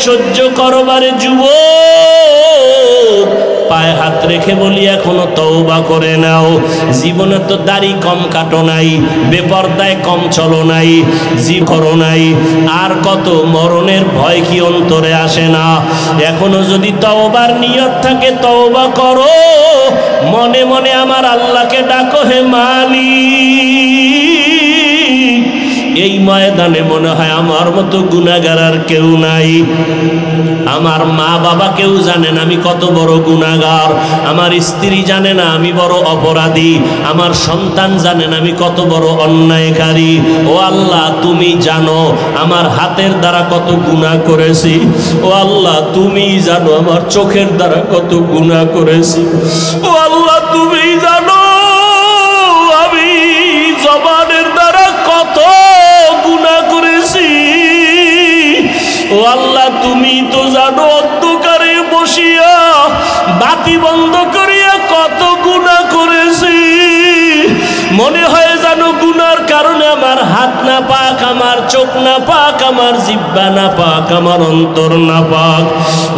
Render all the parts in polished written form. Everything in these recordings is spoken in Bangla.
সহ্য করবারে যুবক, পায়ে হাত রেখে বলি এখনো তওবা করে নাও। জীবনে তো দাড়ি কম কাটো নাই, বেপরদায় কম চলো নাই, জি করো নাই, আর কত মরণের ভয় কি অন্তরে আসে না? এখনো যদি তওবার নিয়ত থাকে তওবা করো, মনে মনে আমার আল্লাহকে ডাকো, হে মালিক। এই ময়দানে মনে হয় আমার মতো গুনাহগার আর কেউ নাই। আমার মা বাবা কেউ জানে না আমি কত বড় গুনাহগার, আমার স্ত্রী জানে না আমি বড় অপরাধী, আমার সন্তান জানে না আমি কত বড় অন্যায়কারী। ও আল্লাহ, তুমি জানো আমার হাতের দ্বারা কত গুনাহ করেছি। ও আল্লাহ, তুমি জানো আমার চোখের দ্বারা কত গুনাহ করেছি। ও আল্লাহ, তুমি জানো আমি জবানের দ্বারা কত গুনাহ করেছি। ও আল্লাহ, তুমি তো জানো অন্ধকারে বসিয়া বাতি বন্ধ করিয়া কত গুনাহ করেছি। মনে হয় জানো গুনার কারণে আমার হাত না পাক, আমার চোখ না পাক, আমার জিহ্বা না পাক, আমার অন্তর না পাক।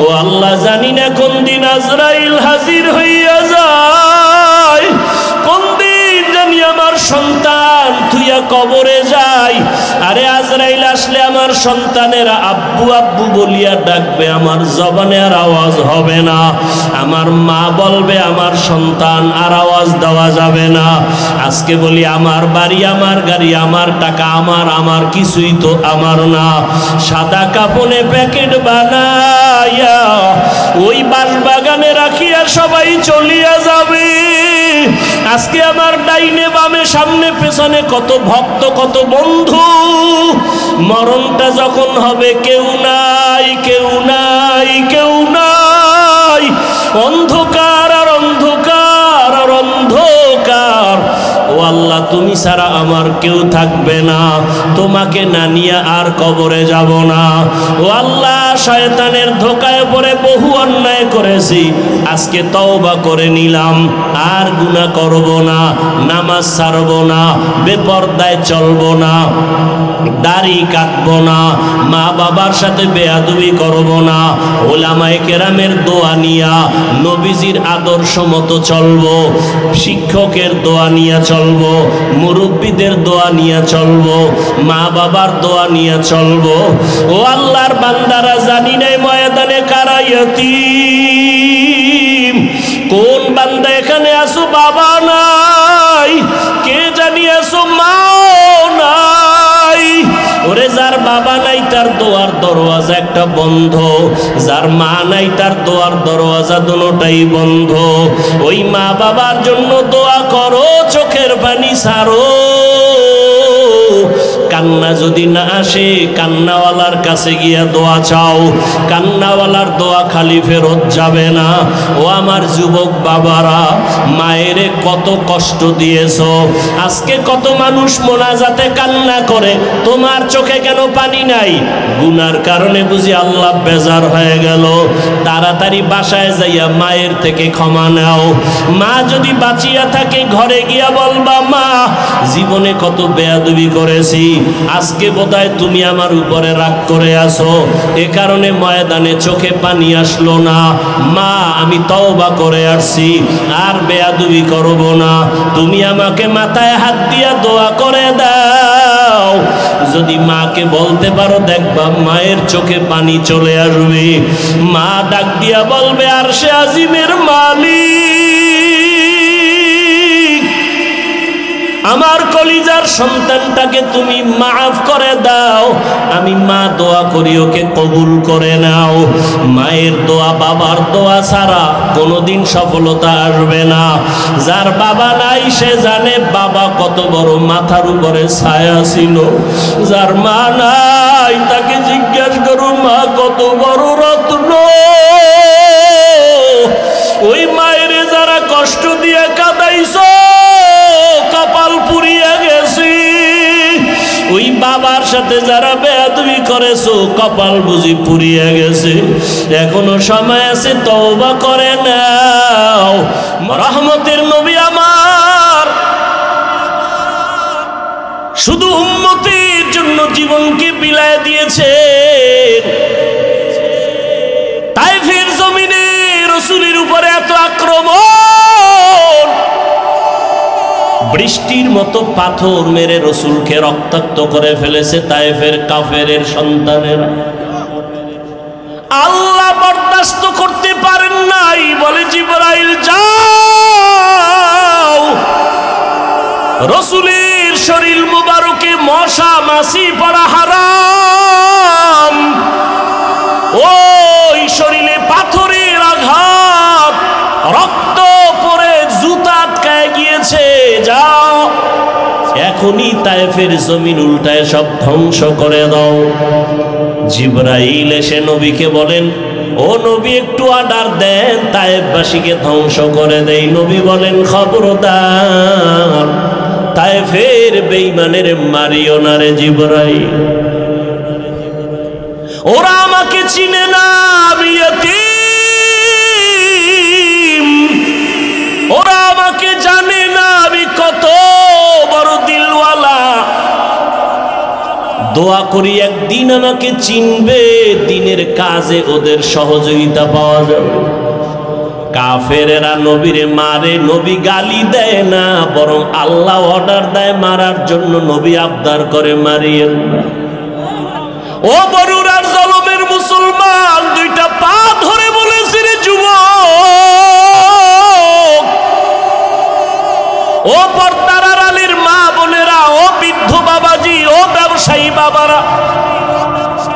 ও আল্লাহ, জানি না কোন দিন আজরাইল হাজির হইয়া যায়, কোন দিন জানি আমার সন্তান তুইয়া কবরে যায়। আরে আজরাইল আসলে আমার সন্তানেরা আব্বু আব্বু বলিয়া ডাকবে, আমার জবানে আর আওয়াজ হবে না। আমার মা বলবে আমার সন্তান, আর আওয়াজ দেওয়া যাবে না। আজকে বলি আমার বাড়ি, আমার গাড়ি, আমার টাকা, আমার কিছুই তো আমার না। সাদা কাপড়ে প্যাকেট বানাইয়া ওই বাঁশবাগানে রাখিয়া সবাই চলিয়া যাবে। আজকে আমার ডাইনে বামে সামনে পেছনে কত ভক্ত, কত বন্ধু। মরণটা যখন হবে কেউ নাই, কেউ নাই, কেউ নাই। অন্ধকার আর অন্ধকার আর অন্ধকার। ও আল্লাহ, তুমি ছাড়া আমার কেউ থাকবে না, তোমাকে না নিয়ে আর কবরে যাব না। ও আল্লাহ, শয়তানের ধোকায় পড়ে বহু অন্যায় করেছি, আজকে তওবা করে নিলাম, আর গুনাহ করব না, নামাজ ছাড়ব না, বেপরদায় চলব না, দাড়ি কাটব না, মা বাবার সাথে বেয়াদবি করব না, ওলামায়ে কেরামের দোয়া নিয়া নবীজির আদর্শ মতো চলব, শিক্ষকের দোয়া নিয়ে চলব, মুরব্বীদের দোয়া নিয়ে চলব, মা বাবার দোয়া নিয়ে চলব। ও আল্লাহর বান্দারা, জানি নাই ময়দানে কারা ইয়তীম। কোন বান্দা এখানে আসো বাবা নাই, কে জানি আসো মা নাই। ওরে যার বাবা নাই তার দোয়ার দরওয়াজা একটা বন্ধ, যার মা নাই তার দোয়ার দরওয়াজা দুটোটাই বন্ধ। ওই মা বাবার জন্য দোয়া করো, চোখের পানি ছাড়ো। কান্না যদি না আসে কান্নাওয়ালার কাছে গিয়া দোয়া চাও, কান্নাওয়ালার দোয়া খালি ফেরত যাবে না। ও আমার যুবক বাবারা, মায়েরে কত কষ্ট দিয়েছো। আজকে কত মানুষ মোনাজাতে কান্না করে, তোমার চোখে কেন পানি নাই? গুনার কারণে বুঝি আল্লাহ বেজার হয়ে গেল। তাড়াতাড়ি বাসায় যাইয়া মায়ের থেকে ক্ষমা নাও। মা যদি বাঁচিয়া থাকে ঘরে গিয়া বলবা, মা জীবনে কত বেয়াদবি করেছি, আজকে বোধহয় তুমি আমার উপরে রাগ করে আসো, এ কারণে ময়দানে চোখে পানি আসলো না। মা, আমি তওবা করে আসছি, আর বেয়াদবি করব না। তুমি আমাকে মাথায় হাত দিয়া দোয়া করে দাও। যদি মাকে বলতে পারো, দেখবা মায়ের চোখে পানি চলে আসবে। মা ডাক দিয়া বলবে, আরশে আজিমের মালিক, আমার কলিজার সন্তানটাকে তুমি মাফ করে দাও। আমি মা দোয়া করি, ওকে কবুল করে নাও। মায়ের দোয়া, বাবার দোয়া ছাড়া কোনোদিন সফলতা আসবে না। যার বাবা নাই সে জানে বাবা কত বড় মাথার উপরে ছায়া ছিল। যার মা নাই তাকে জিজ্ঞাসা করো, মা কত বড় রত্ন। ওই মায়ের যারা কষ্ট দিয়ে কাঁদাইছো, কপাল পুড়িয়া গেছি। ওই বাবার সাথে যারা বেয়াদবি করেছো, কপাল বুঝি পুড়িয়া গেছে। এখনো সময় আছে, তওবা করে নাও। রহমতের নবী আমার শুধু উম্মতের জন্য জীবনকে বিলায় দিয়েছে। আক্রমণ, বৃষ্টির মতো পাথর মেরে রসুলকে রক্তাক্ত করে ফেলেছে তায়েফের কাফেরের সন্তানেরা। আল্লাহ বরদাস্ত করতে পারেন নাই, বলে জিবরাইল যাও, রসুলের শরীর মুবারকে মশা মাছি পড়া হারাম, ওই শরীরে পাথরের আঘাত, রক্ত পড়ে জুতা আটকায় গিয়েছে, যাও এখনই তায়েফের জমিন উল্টায় সব ধ্বংস করে দাও। জিবরাইল এসে নবীকে বলেন, ও নবী একটু অর্ডার দেন, তায়েফবাসীকে ধ্বংস করে দেই। নবী বলেন, খবরদার তায়েফের বেঈমানের মারিও না রে জিবরাইল, ওরা আমাকে চিনে না, আমি ইয়তীম, ওরা আমাকে জানে না আমি কত বড় দিলওয়ালা। দোয়া করি একদিন আমাকে চিনবে, দিনের কাজে ওদের সহযোগিতা পাওয়া যাবে। কাফেরেরা নবীরে মারে, নবী গালি দেয় না, বরং আল্লাহ অর্ডার দেয় মারার জন্য, নবী আবদার করে মারিয়েন না। ও বরুরার জলমের মুসলমান, দুইটা পা ধরে বলেছে রে যুবক, ও পর্দার আড়ালের মা বোনেরা, ও বৃদ্ধ বাবাজি, ও ব্যবসায়ী বাবারা,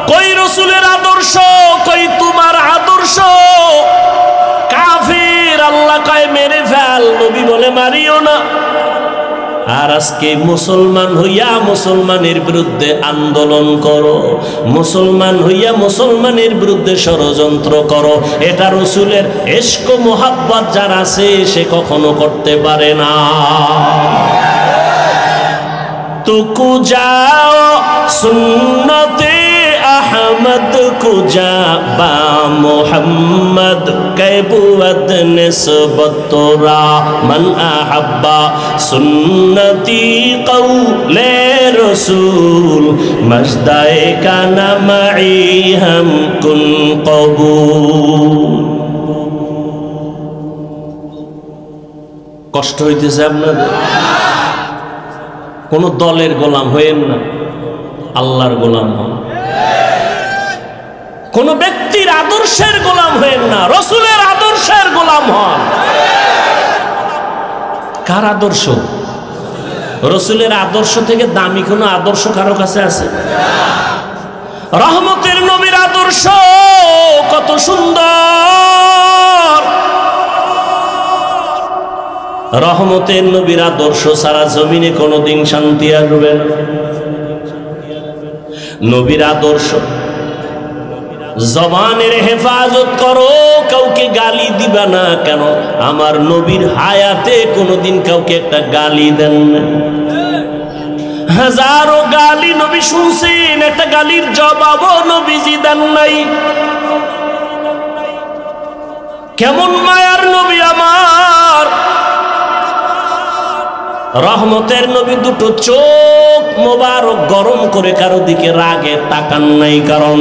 কই রসুলের আদর্শ, কই তোমার আদর্শ? কাফির আল্লাহ কয় মেরে ফেল, নবী বলে মারিও না। আর আজকে মুসলমান হইয়া মুসলমানের বিরুদ্ধে আন্দোলন করো, মুসলমান হইয়া মুসলমানের বিরুদ্ধে ষড়যন্ত্র করো, এটা রসুলের ইশক মোহাব্বত যার আছে সে কখনো করতে পারে না। তুকু যাও সুন্নতে अहमद को जा बा मोहम्मद कैबुअत निस्बत तोरा मन अहब्बा सुन्नती कौले रसूल मजदाए का नमाई हम कुन कबूल। কষ্ট হইতেছে আপনাদের? কোন দলের গোলাম হইেন না, আল্লাহর গোলাম হন। কোন ব্যক্তির আদর্শের গোলাম হইেন না, রসুলের আদর্শের গোলাম হন। কার আদর্শ? রসুলের আদর্শ থেকে দামি কোন আদর্শ কারো কাছে আছে? রহমতের নবীর আদর্শ কত সুন্দর, রহমতের নবীর আদর্শ সারা জমিনে কোনোদিন শান্তি আসবে না। নবীর আদর্শ, জবানের হেফাজত করো, কাউকে গালি দিবা না। কেন? আমার নবীর হায়াতে কোনোদিন কাউকে একটা গালি দেন না। হাজারো গালি নবী শুনছেন, একটা গালির জবাবও নবীজি দেন নাই। কেমন মায়ার নবী আমার! রহমতের নবী দুটো চোখ মোবারক গরম করে কারো দিকে রাগে তাকান নাই। কারণ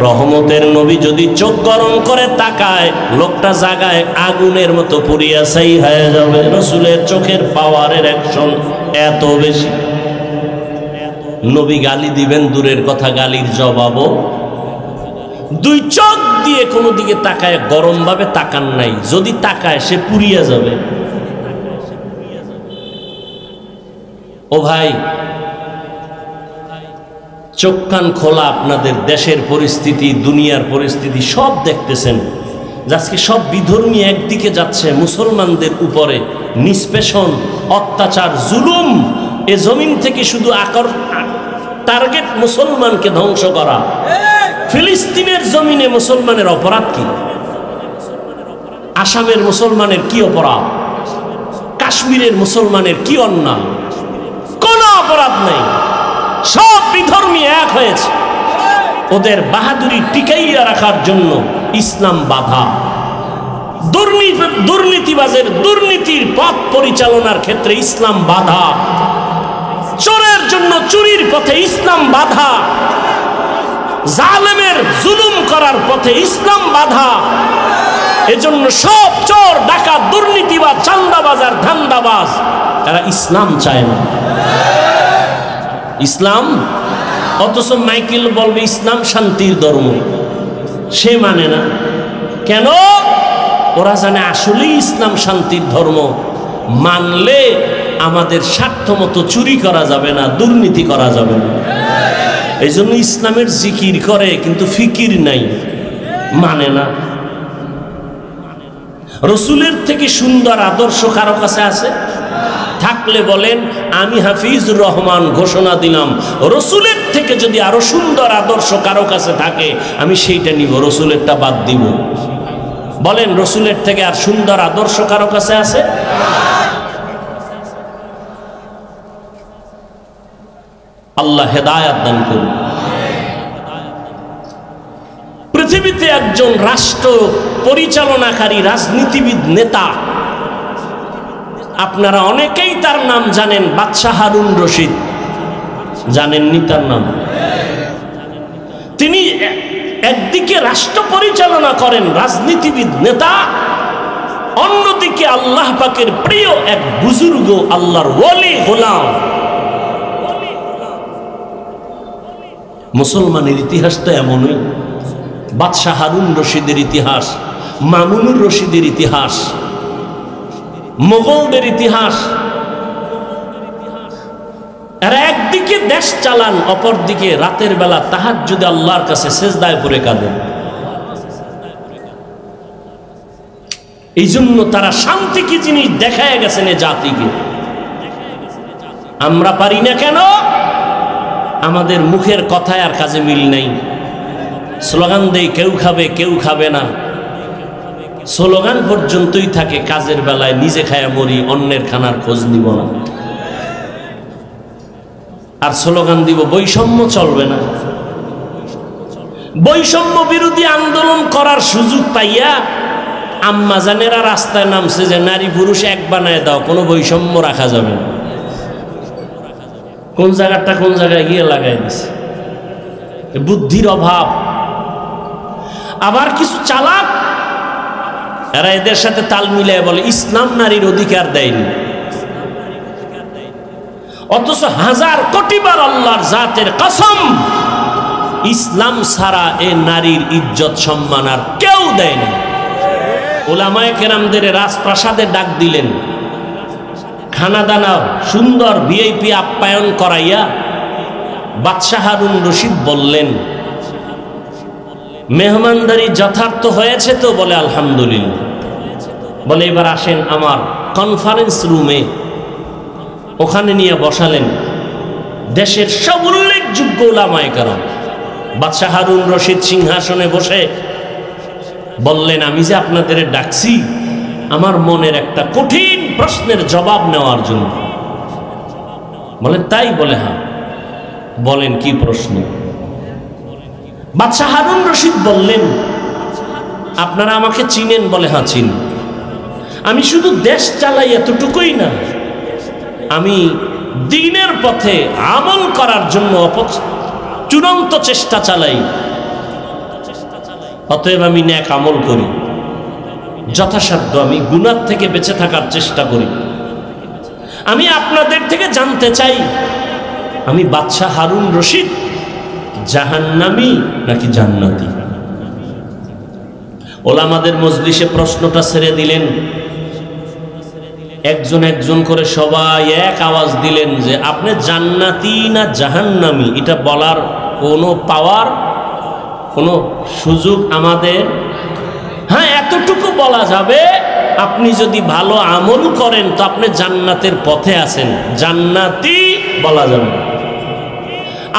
রহমতের নবী যদি চোখ গরম করে তাকায়, লোকটা জাগায় আগুনের মতো পুড়িয়া ছাই হয়ে যাবে। রসুলের চোখের পাওয়ারের অ্যাকশন এত বেশি। নবী গালি দিবেন দূরের কথা, গালির জবাবও দুই চোখ দিয়ে কোনো দিকে তাকায় গরম ভাবে তাকান নাই। যদি তাকায় সে পুড়িয়া যাবে। ও ভাই, চোখ কান খোলা, আপনাদের দেশের পরিস্থিতি, দুনিয়ার পরিস্থিতি সব দেখতেছেন। আজকে সব বিধর্মী একদিকে যাচ্ছে, মুসলমানদের উপরে নিষ্পেষণ, অত্যাচার, জুলুম। এ জমিন থেকে শুধু টার্গেট মুসলমানকে ধ্বংস করা। ফিলিস্তিনের জমিনে মুসলমানের অপরাধ কি? আসামের মুসলমানের কি অপরাধ? কাশ্মীরের মুসলমানের কি অন্যায়? কোনো অপরাধ নেই। সব বিধর্মী এক হয়েছে। ওদের বাহাদুরি টিকাইয়া রাখার জন্য ইসলাম বাধা। দুর্নীতিবাজের দুর্নীতির পথ পরিচালনার ক্ষেত্রে ইসলাম বাধা। চোরের জন্য চুরির পথে ইসলাম বাধা। জালেমের জুলুম করার পথে ইসলাম বাধা। এজন্য সব চোর ডাকাত দুর্নীতিবাজ চাঁদাবাজ আর ধান্দাবাজ এরা ইসলাম চায় না, ইসলাম। অথচ মাইকেল বলবে ইসলাম শান্তির ধর্ম, সে মানে না। কেন? ওরা জানে আসলেই ইসলাম শান্তির ধর্ম। মানলে আমাদের স্বার্থ মতো চুরি করা যাবে না, দুর্নীতি করা যাবে না। এই জন্য ইসলামের জিকির করে কিন্তু ফিকির নাই, মানে না। রসুলের থেকে সুন্দর আদর্শ কারো কাছে আছে? থাকলে বলেন আমি হাফিজুর রহমান ঘোষণা দিলাম, রসুলের থেকে যদি আরো সুন্দর আদর্শ কারো কাছে থাকে আমি সেইটা নিব, রসুলেরটা বাদ দিব। বলেন রসুলের থেকে আর সুন্দর আদর্শ কারো কাছে আছে? আল্লাহ হেদায়াত দান করুন। পৃথিবীতে একজন রাষ্ট্র পরিচালনাকারী রাজনীতিবিদ নেতা, আপনারা অনেকেই তার নাম জানেন, বাদশাহ হারুন রশিদ। জানেননি তার নাম? তিনি একদিকে রাষ্ট্র পরিচালনা করেন, রাজনীতিবিদ নেতা, অন্যদিকে আল্লাহ পাকের প্রিয় এক বুজুর্গ, আল্লাহর ওলি গোলাম। মুসলমানের ইতিহাস তো এমনই। বাদশাহ হারুন রশিদের ইতিহাস, মামুনুর রশিদের ইতিহাস, মোগলদের ইতিহাস। এরা একদিকে দেশ চালান, অপরদিকে রাতের বেলা তাহাজ্জুদে আল্লাহর কাছে সেজদায় পড়ে কাঁদেন। এই জন্য তারা শান্তি কি জিনিস দেখায় গেছেন এ জাতিকে। আমরা পারি না কেন? আমাদের মুখের কথায় আর কাজে মিল নেই। স্লোগান দেই কেউ খাবে কেউ খাবে না, স্লোগান পর্যন্তই থাকে, কাজের বেলায় নিজে খায়া মরি, অন্যের খানার খোঁজ নিব না। আর স্লোগান দিব বৈষম্য চলবে না। বৈষম্য বিরোধী আন্দোলন করার সুযোগ পাইয়া আম্মাজানেরা রাস্তায় নামছে যে নারী পুরুষ এক বানায় দাও, কোনো বৈষম্য রাখা যাবে না। কোন জায়গাটা কোন জায়গায় গিয়ে লাগাই দিছে, বুদ্ধির অভাব। আবার কিছু চালাক এরা এদের সাথে তাল মিলায় বলে ইসলাম নারীর অধিকার দেয়নি, অথচ হাজার কোটিবার আল্লাহর জাতের কসম ইসলাম ছাড়া এ নারীর ইজ্জত সম্মান আর কেউ দেয়নি। ওলামায়ে কেরামদের রাজপ্রাসাদে ডাক দিলেন, খানা দানা সুন্দর ভিআইপি আপ্যায়ন করাইয়া বাদশাহ হারুন রশিদ বললেন, মেহমানদারি যথার্থ হয়েছে তো? বলে আলহামদুলিল্লাহ। বলে এবার আসেন আমার কনফারেন্স রুমে। ওখানে নিয়ে বসালেন দেশের সব উল্লেখযোগ্য উলামায়ে কেরাম। বাদশাহ হারুন রশিদ সিংহাসনে বসে বললেন, আমি যে আপনাদের ডাকছি আমার মনের একটা কঠিন প্রশ্নের জবাব নেওয়ার জন্য। বলেন তাই? বলে হ্যাঁ। বলেন কি প্রশ্ন? বাদশাহ হারুন রশিদ বললেন, আপনারা আমাকে চিনেন? বলে হ্যাঁ চিনি। আমি শুধু দেশ চালাই এতটুকুই না, আমি দ্বীনের পথে আমল করার জন্য চূড়ান্ত চেষ্টা চালাই। অতএব আমি নেক আমল করি, যথাসাধ্য আমি গুনাহ থেকে বেঁচে থাকার চেষ্টা করি। আমি আপনাদের থেকে জানতে চাই, আমি বাদশাহ হারুন রশিদ জাহান্নামী নাকি জান্নাতি? ওলামাদের মজলিসে প্রশ্নটা ছেড়ে দিলেন। একজন একজন করে সবাই এক আওয়াজ দিলেন যে আপনি জান্নাতি না জাহান্নামী এটা বলার কোনো পাওয়ার, কোনো সুযোগ আমাদের? হ্যাঁ, এতটুকু বলা যাবে, আপনি যদি ভালো আমল করেন তো আপনি জান্নাতের পথে আছেন, জান্নাতি বলা যাবে।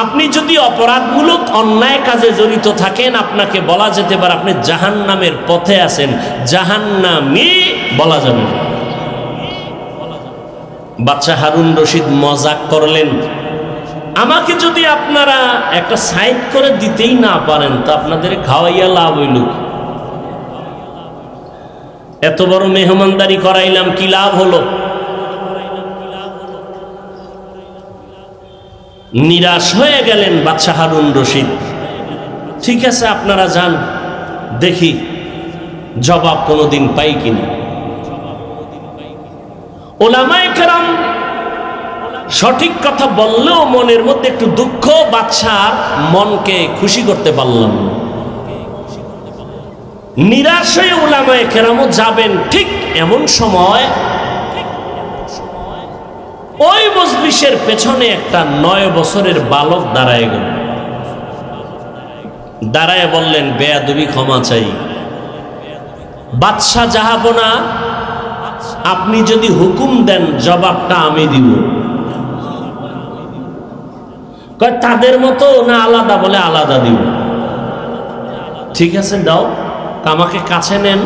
আপনি যদি অপরাধমূলক অন্যায় কাজে জড়িত থাকেন আপনাকে বলা যেতে পারে আপনি জাহান্নামের পথে আছেন, জাহান্নামী বলা যাবে। বাদশাহ হারুন রশিদ মজাক করলেন, আমাকে যদি আপনারা একটা সাইড করে দিতেই না পারেন তো আপনাদের খাওয়াইয়া লাভ হইল? এত বড় মেহমানদারি করাইলাম, কি লাভ হলো? নিরাশ হয়ে গেলেন বাদশাহ হারুন রশিদ। ঠিক আছে আপনারা যান, দেখি জবাব কোনোদিন পাই কিনা। উলামায়ে কেরাম সঠিক কথা বললেও মনের মধ্যে একটু দুঃখ, বাদশার মনকে খুশি করতে পারলাম না। নিরাশ হয়ে উলামায়ে কেরামও যাবেন, ঠিক এমন সময় ওই মজলিসের পেছনে একটা 9 বছরের বালক দাঁড়ায় গেল। দাঁড়ায় বললেন, বেয়াদবি ক্ষমা চাই, বাদশাহ জাহাপনা, আপনি যদি হুকুম দেন জবাবটা আমি দিব। কয় তাদের মতো না আলাদা? বলে আলাদা দিব। ঠিক আছে দাও, আমাকে কাছে নেন।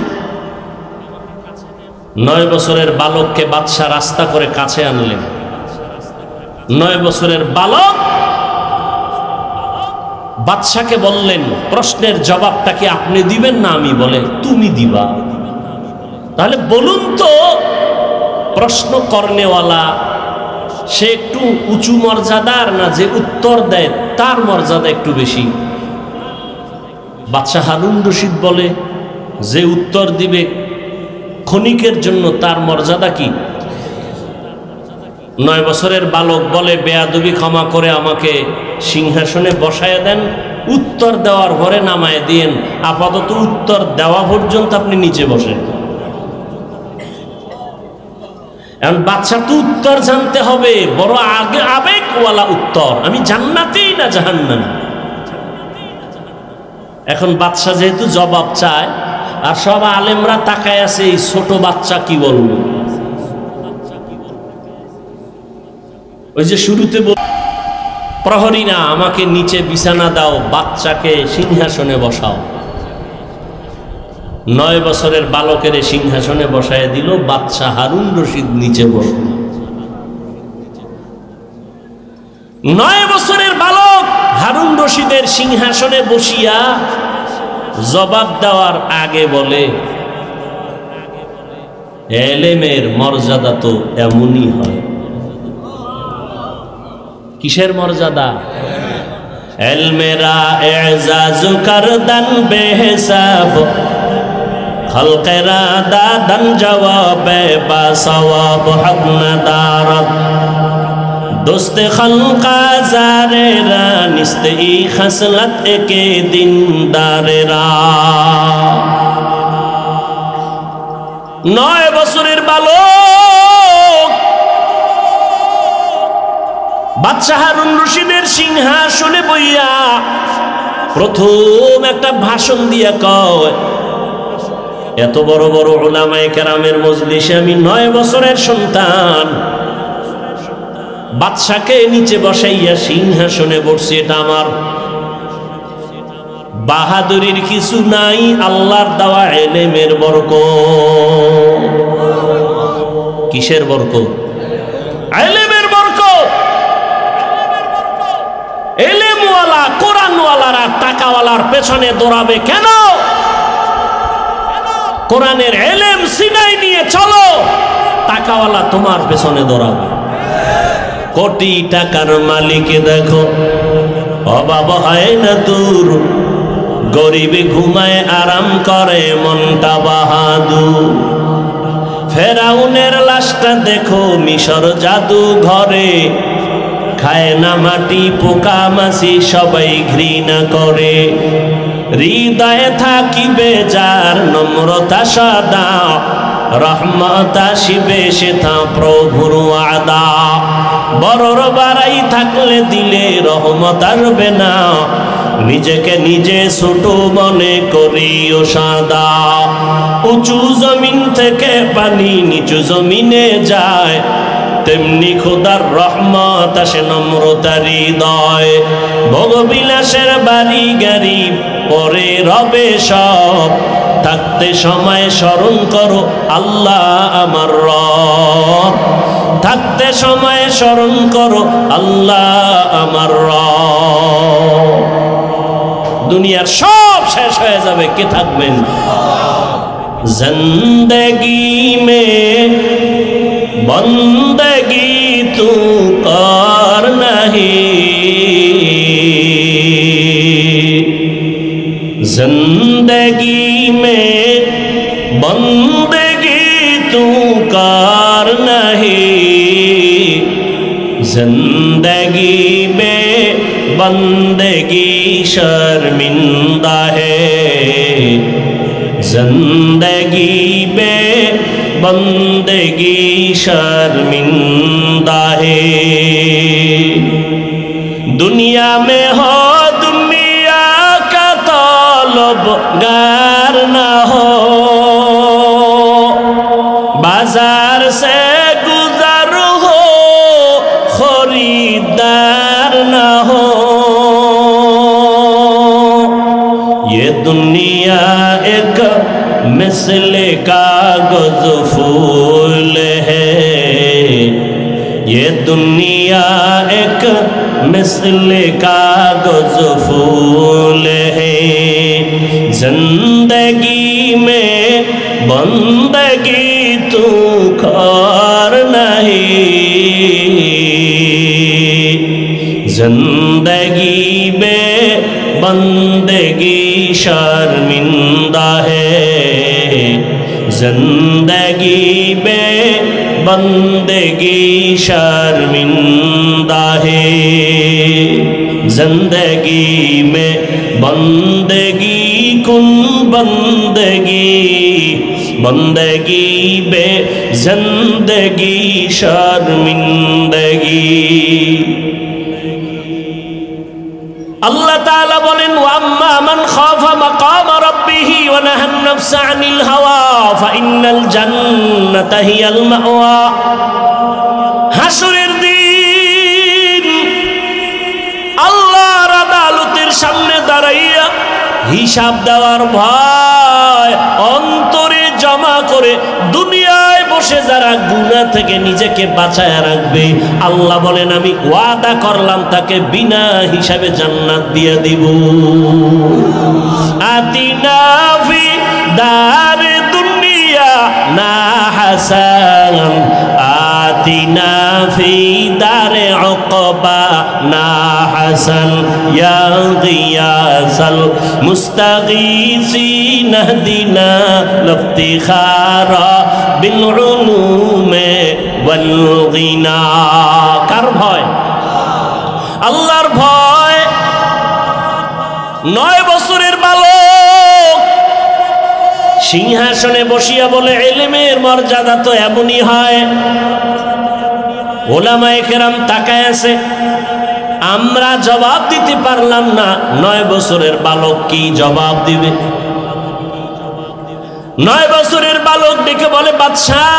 9 বছরের বালককে বাদশাহ রাস্তা করে কাছে আনলেন। 9 বছরের বালক বাদশাকে বললেন, প্রশ্নের জবাবটা কি আপনি দিবেন না আমি? বলে তুমি দিবা। তাহলে বলুন তো, প্রশ্ন করনেওয়ালা সে একটু উঁচু মর্যাদার, না যে উত্তর দেয় তার মর্যাদা একটু বেশি? বাদশাহ হারুন রশিদ বলে, যে উত্তর দিবে ক্ষণিকের জন্য তার মর্যাদা কি? 9 বছরের বালক বলে, বেয়াদবি ক্ষমা করে আমাকে সিংহাসনে বসায় দেন, উত্তর দেওয়ার ঘরে নামায় দিয়েন, আপাতত উত্তর দেওয়া পর্যন্ত আপনি নিচে বসেন। এখন বাদশা তো উত্তর জানতে হবে, বড় আগে আবেগওয়ালা উত্তর, আমি জান্নাতি না জাহান্নামী। এখন বাদশা যেহেতু জবাব চায়, আর সব আলেমরা তাকায় আছে এই ছোট বাচ্চা কি বলবে। ওই যে শুরুতে প্রহরী না, আমাকে নিচে বিছানা দাও, বাচ্চাকে সিংহাসনে বসাও। 9 বছরের বালকের সিংহাসনে বসায় দিল, বাদশা হারুন রশিদ নিচে বসল। 9 বছরের বালক হারুন রশিদের সিংহাসনে বসিয়া জবাব দেওয়ার আগে বলে, এলেমের মর্যাদা তো এমনই হয়। কিসের মর্যাদা? এলমেরা এজাজু করদান বেহিসাব, খলকেরা দাদান জওয়াবে বা সওয়াব হক নদারত, দোস্তে খলকা জারেরা নিস্তে ই খসলত একে দিনদারেরা। 9 বছরের বালক বাদশাহ হারুন রশিদের সিংহাসনে বইয়া প্রথম একটা ভাষণ দিয়া কয়, এত বড় বড় উলামায়ে কেরামের মজলিসে আমি 9 বছরের সন্তান, বাদশাকে নিচে বসাইয়া সিংহাসনে বসছি, এটা আমার বাহাদুরির কিছু নাই, আল্লাহর দেওয়া এলেমের বরকত। কিসের বরকত? এলেমের বরকত। এলেমওয়ালা কোরআনওয়ালারা টাকাওয়ালার পেছনে দৌড়াবে কেন? কোরআনের এলেম সিনাই নিয়ে চলো, টাকাওয়ালা তোমার পেছনে দৌড়াবে। কোটি টাকার মালিকে দেখো অভাব হয় না দূর, গরিবে ঘুমায় আরাম করে মনটা বাহাদুর। ফেরাউনের লাশটা দেখো মিশর জাদু ঘরে, খায় না মাটি পোকা মাছি সবাই ঘৃণা করে। হৃদয়ে থাকিবে যার নম্রতা সদা, রহমত আসিবে সেথা প্রভুর ওয়াদা। বড়র বাড়াই থাকলে দিলে রহমত আসবে না, নিজেকে নিজে ছোট মনে করিও সাদা। উঁচু জমিন থেকে পানি নিচু জমিনে যায়, তেমনি খোদার রহমত আসে নম্রতার হৃদয়। ভোগবিলাসের বাড়ি গাড়ি পরে রবে সব, থাকতে সময় স্মরণ করো আল্লাহ আমার রব। থাকতে সময় স্মরণ করো আল্লাহ আমার রব। দুনিয়ার সব শেষ হয়ে যাবে, কে থাকবেন? জিন্দেগি মে বন্দগি তু কর নাহি, জিন্দেগি মে बंदगी तू कार नहीं, जिंदगी में बंदगी शर्मिंदा है, जिंदगी में बंदगी शर्मिंदा है। दुनिया में हो दुनिया का तलबगार ना हो, बाजार से गुजर हो खरीदार ना हो। ये दुनिया एक मिसले कागज फूल है, ये दुनिया एक मिसले कागज फूल है। जिंदगी में बंदगी तू खार नहीं, जिंदगी में बंदगी शर्मिंदा है, जिंदगी में बंदगी शर्मिंदा है। जिंदगी में बंदगी कुन बंदगी, बंदगी बे जिंदगी शर्मिंदगी। अल्लाह ताला बोलेन वअम्मा मन खाफा मकाम रब्बिही व नहन नफ्स अनिल हवा फाइन्नल जन्नता हियल मावा। हाशुरेर दिन আল্লাহর আদালতের সামনে দাঁড়াইয়া হিসাব দেওয়ার ভয় অন্তরে জমা করে দুনিয়ায় বসে যারা গুনাহ থেকে নিজেকে বাঁচায় রাখবে, আল্লাহ বলেন আমি ওয়াদা করলাম তাকে বিনা হিসাবে জান্নাত দিয়ে দিব। আতিনা ফি দারে দুনিয়া না হাসান, আতিনা ফি দারে উকবা না হাসান, ইয়া গিয়াসাল মুস্তাগীসিন ইহদিনা লিফতিখারা বিল উলুমে ওয়াল গিনা। কার ভয়? আল্লাহর ভয়। 9 বছরের বালক সিংহাসনে বসিয়া বলে ইলমের মর্যাদা তো এমনই হয়। ওলামায়ে কেরাম তাকায় আছে, আমরা জবাব দিতে পারলাম না, 9 বছরের বালক কি জবাব দিবে? 9 বছরের বালক ডেকে বলে বাদশাহ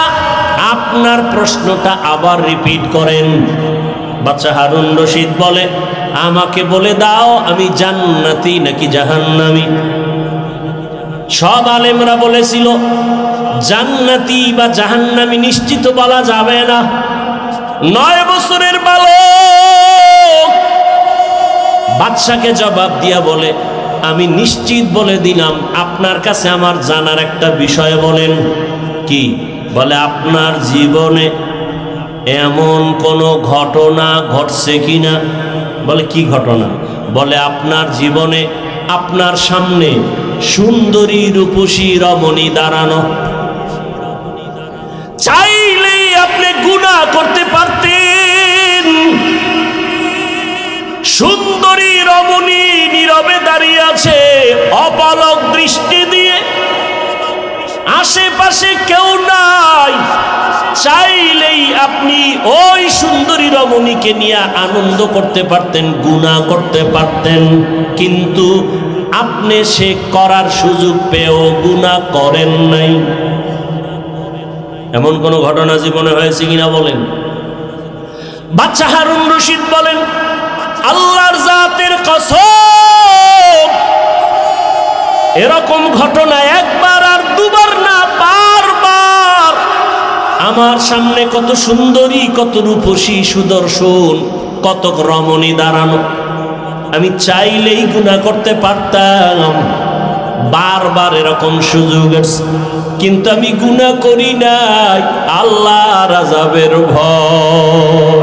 আপনার প্রশ্নটা আবার রিপিট করেন। বাদশাহ হারুন রশিদ বলে আমাকে বলে দাও আমি জান্নাতি নাকি জাহান্নামী। সব আলেমরা বলেছিল জান্নাতি বা জাহান্নামী নিশ্চিত বলা যাবে না। 9 বছরের বালক বাদশাকে জবাব দিয়া বলে আমি নিশ্চিত বলে দিলাম, আপনার কাছে আমার জানার একটা বিষয় বলেন। কি? বলে আপনার জীবনে এমন কোনো ঘটনা ঘটছে কিনা? বলে কি ঘটনা? বলে আপনার জীবনে আপনার সামনে সুন্দরী রূপসী রমণী দাঁড়ানো, চাইলেই আপনি গুনাহ করতে পারতেন। সুন্দরী রমণী নীরবে দাঁড়িয়ে আছে অপলক দৃষ্টি দিয়ে, আশেপাশে কেউ নাই, চাইলেই আপনি ওই সুন্দরী রমণীকে নিয়ে আনন্দ করতে পারতেন, গুনাহ করতে পারতেন, কিন্তু আপনি সে করার সুযোগ পেয়েও গুনাহ করেন নাই। এমন কোন ঘটনা জীবনে হয়েছে কিনা বলেন? বাদশা হারুন রশিদ বলেন আল্লাহর জাতের কসম এরকম ঘটনা একবার আর দুবার না, বারবার আমার সামনে কত সুন্দরী, কত রূপসী, সুদর্শন, কত রমণী দাঁড়ানো, আমি চাইলেই গুনাহ করতে পারতাম। বারবার এরকম সুযোগ আছে, কিন্তু আমি গুনাহ করি নাই আল্লাহর আযাবের ভয়।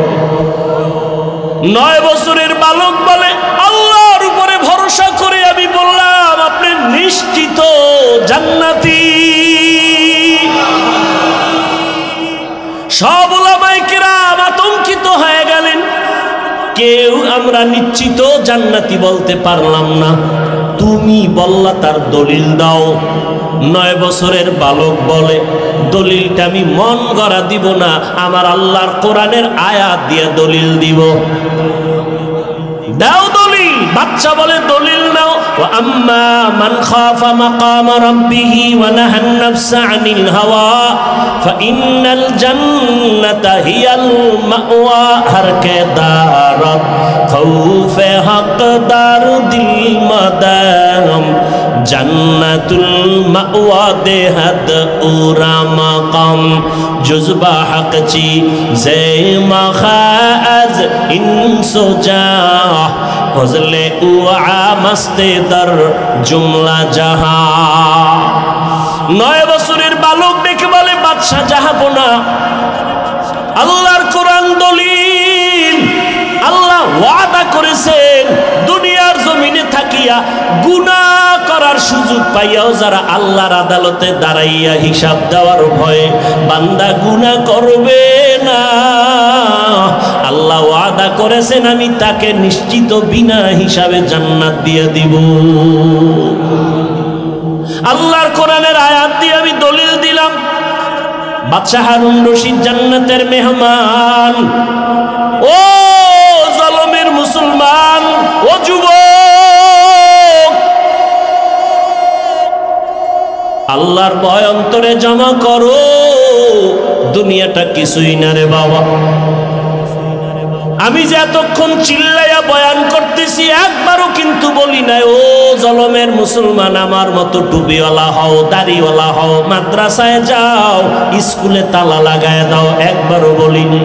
9 বছরের বালক বলে আল্লাহর উপরে ভরসা করে আমি বললাম আপনি নিশ্চিত জান্নাতি। সব উলামায়ে কেরাম আতঙ্কিত হয়ে গেলেন। কেউ আমরা নিশ্চিত জান্নাতি বলতে পারলাম না। তুমি বললা তার দলিল দাও। 9 বছরের বালক বলে, দলিলটা আমি মন গড়া দিব না, আমার আল্লাহর কোরআনের আয়াত দিয়ে দলিল দিব। দাও দলিল। বাচ্চা বলে দলিল নাও। ওয়া আম্মা মান খাফা মাকামা রাব্বিহি ওয়া নাহান নাফসা আনিল হাওয়া ফাইন্নাল জান্নাতা হিয়াল মাওয়া। হর কে দারত খৌফে হকদার দিল মাদাম জান্নাতুল মাওয়া দেহাত উরা মাকাম জুজবা হকচি জে মাখাজ ইনসুজা ফজলে উআ মস্তে দর জুমলা জাহা। 9 বছরের বালক দেখে বলে, বাদশাহ যাহাবো না। আল্লাহর কোরআন দলিল। আল্লাহ ওয়াদা করেছেন দুনিয়ার জমিনে থাকিয়া গুনাহ করার সুযোগ পাইয়াও যারা আল্লাহর আদালতে দাঁড়াইয়া হিসাব দেওয়ার ভয়ে বান্দা গুনাহ করবে না, আল্লাহ ওয়াদা করেছেন আমি তাকে নিশ্চিত বিনা হিসাবে জান্নাত দিয়ে দিব। আল্লাহর কোরআনের আয়াত দিয়ে আমি দলিল দিলাম। বাদশাহ হারুন রশিদ জান্নাতের মেহমান। ও জলমের মুসলমান, ও যুবক, আল্লাহর ভয় অন্তরে জমা করো। দুনিয়াটা কিছুই না রে বাবা। আমি যে এতক্ষণ চিল্লাইয়া বয়ান করতেছি একবারও কিন্তু বলি নাই ও জলমের মুসলমান আমার মতো টুপিওয়ালা হও, দাড়িওয়ালা হও, মাদ্রাসায় যাও, স্কুলে তালা লাগায় দাও, একবারও বলিনি।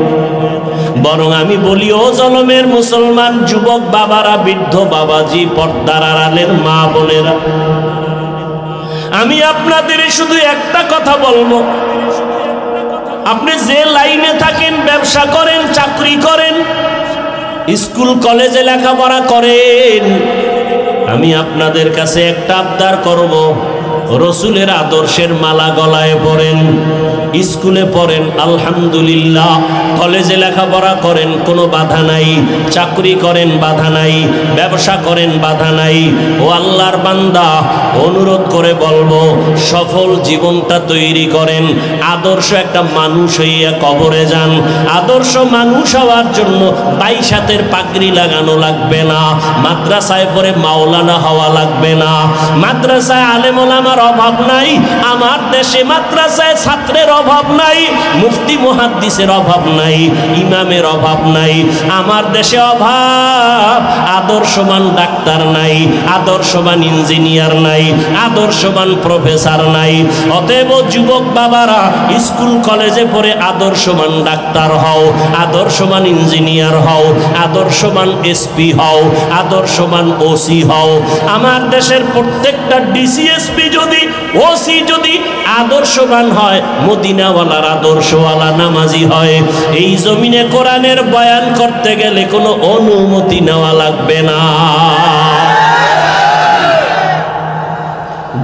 বরং আমি বলি ও জলমের মুসলমান যুবক বাবারা, বৃদ্ধ বাবাজি, পর্দার আড়ালের মা বোনেরা, আমি আপনাদের শুধু একটা কথা বলবো। আপনি যে লাইনে থাকেন, ব্যবসা করেন, চাকরি করেন, স্কুল কলেজে লেখাপড়া করেন, আমি আপনাদের কাছে একটা আবদার করব, রসুলের আদর্শের মালা গলায় পরেন, স্কুলে পড়েন আলহামদুলিল্লাহ, কলেজে লেখাপড়া করেন কোনো বাধা নাই, চাকরি করেন বাধা নাই, ব্যবসা করেন বাধা নাই। ও আল্লাহর বান্দা, অনুরোধ করে বলবো সফল জীবনটা তৈরি করেন। আদর্শ একটা মানুষ হইয়া কবরে যান। আদর্শ মানুষ হওয়ার জন্য 22 হাতের পাগড়ি লাগানো লাগবে না, মাদ্রাসায় পড়ে মাওলানা হওয়া লাগবে না, মাদ্রাসায় আলেম ওলামার অভাব নাই, আমার দেশে মাদ্রাসায় ছাত্রের অভাব নাই, মুফতি মুহাদ্দিসের অভাব নাই, ইমামের অভাব নাই। আমার দেশে অভাব আদর্শবান ডাক্তার নাই, আদর্শবান ইঞ্জিনিয়ার নাই, আদর্শবান প্রফেসর নাই। অতএব যুবক বাবারা, স্কুল কলেজে পড়ে আদর্শবান ডাক্তার হও, আদর্শবান ইঞ্জিনিয়ার হও, আদর্শবান এসপি হও, আদর্শবান ওসি হও। আমার দেশের প্রত্যেকটা ডিসিএসপি যদি, ওসি যদি আদর্শবান হয়, মদিনাওয়ালার আদর্শওয়ালা নামাজি হয়, এই জমিনে কোরআনের বয়ান করতে গেলে কোনো অনুমতি নেওয়া লাগবে না।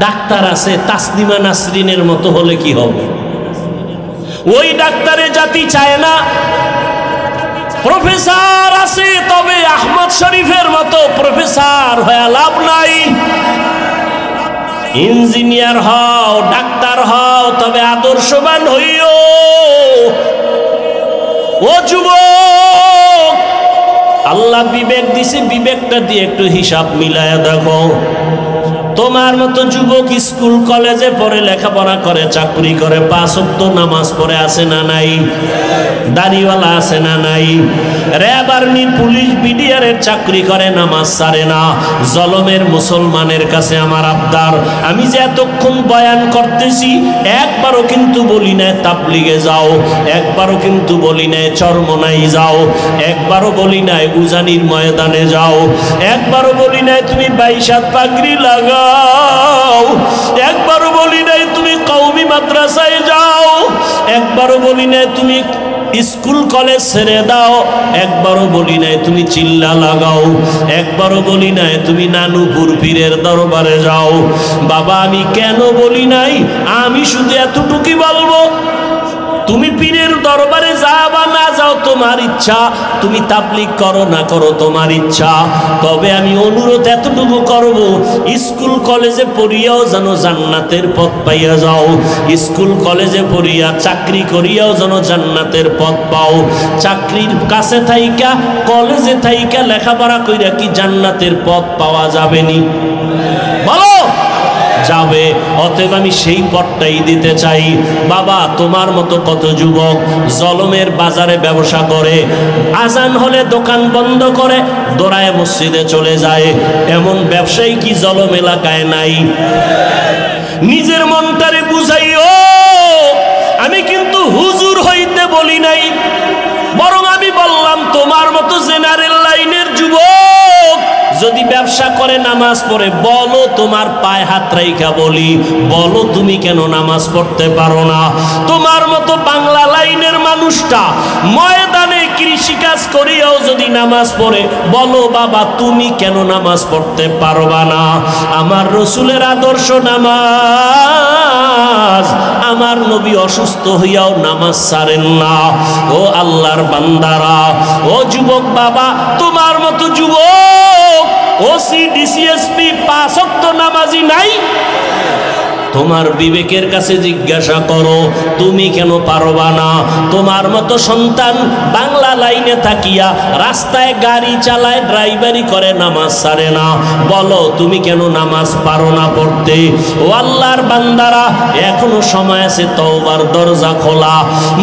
ডাক্তার আছে তাসলিমা নাসরিনের মতো হলে কি হবে? ওই ডাক্তারে জাতি চায় না। প্রফেসর আছে, তবে আহমদ শরীফের মতো প্রফেসর হয়ে লাভ নাই। ইঞ্জিনিয়ার হও, ডাক্তার হও, তবে আদর্শবান হইও। ও যুবক, আল্লাহ বিবেক দিছে, বিবেকটা দিয়ে একটু হিসাব মিলায়া দেখো। তোমার মতো যুবক স্কুল কলেজে পড়ে, লেখাপড়া করে, চাকরি করে, 5 ওয়াক্ত নামাজ পড়ে আছে না নাই? দাড়িওয়ালা আছে না নাই? র্যাব, আর্মি, পুলিশ, বিডিআরের চাকরি করে, নামাজ ছাড়ে না। জলমের মুসলমানের কাছে আমার আবদার, আমি যে এতক্ষণ বয়ান করতেছি একবারও কিন্তু বলি নাই তাবলিগে যাও, একবারও কিন্তু বলি নাই চরমনাই যাও, একবারও বলি নাই উজানির ময়দানে যাও, একবারও বলি নাই তুমি 22 হাত পাগড়ি লাগাও, একবারও বলি নাই তুমি কওমি মাদ্রাসায় যাও, একবারও বলি নাই তুমি স্কুল কলেজ ছেড়ে দাও, একবারও বলি নাই তুমি চিল্লা লাগাও, একবারও বলি নাই তুমি নানুপুর পীরের দরবারে যাও। বাবা, আমি কেন বলি নাই? আমি শুধু এতটুকুই বলবো, তুমি পীরের দরবারে যাও বা না যাও তোমার ইচ্ছা, তুমি তাবলীগ করো না করো তোমার ইচ্ছা, তবে আমি অনুরোধ এতটুকু করব, স্কুল কলেজে পড়িয়াও যেন জান্নাতের পথ পাইয়া যাও, স্কুল কলেজে পড়িয়া চাকরি করিয়াও যেন জান্নাতের পথ পাও। চাকরির কাছে থাইকা কলেজে থাইকা লেখাপড়া কইরা কি জান্নাতের পথ পাওয়া যাবেনি? বলো যাবে। অতএব আমি সেই পথটাই দিতে চাই। বাবা, তোমার মতো কত যুবক জলমের বাজারে ব্যবসা করে, আজান হলে দোকান বন্ধ করে দৌড়ায় মসজিদে চলে যায়। এমন ব্যবসায়ী কি জলম এলাকায় নাই? নিজের মনটারে বুঝাইও, আমি কিন্তু হুজুর হইতে বলি নাই, বরং আমি বললাম তোমার মতো জেনারেল লাইনের যুবক যদি ব্যবসা করে নামাজ পড়ে, বলো তোমার পায়ে হাত রাইখা বলি, বলো তুমি কেন নামাজ পড়তে পারো না? তোমার মতো বাংলা লাইনের মানুষটা ময়দানে কৃষিকাজ করিয়াও যদি নামাজ পড়ে, বলো বাবা তুমি কেন নামাজ পড়তে পারবা না? আমার রসুলের আদর্শ নামাজ, আমার নবী অসুস্থ হইয়াও নামাজ ছাড়েন না। ও আল্লাহর বান্দারা, ও যুবক বাবা, তোমার মতো যুবক ওসি ডিসিএসপি 5 ওয়াক্ত নামাজি নাই? তোমার বিবেকের কাছে জিজ্ঞাসা করো, তুমি কেন পারবা না? তোমার মতো সন্তান বাংলা লাইনে থাকিয়া রাস্তায় গাড়ি চালায়, ড্রাইভারি করে, নামাজ ছাড়ে না, বলো তুমি কেন নামাজ পারো না পড়তে? ও আল্লাহর বান্দারা, এখনো সময় আছে, তওবার দরজা খোলা।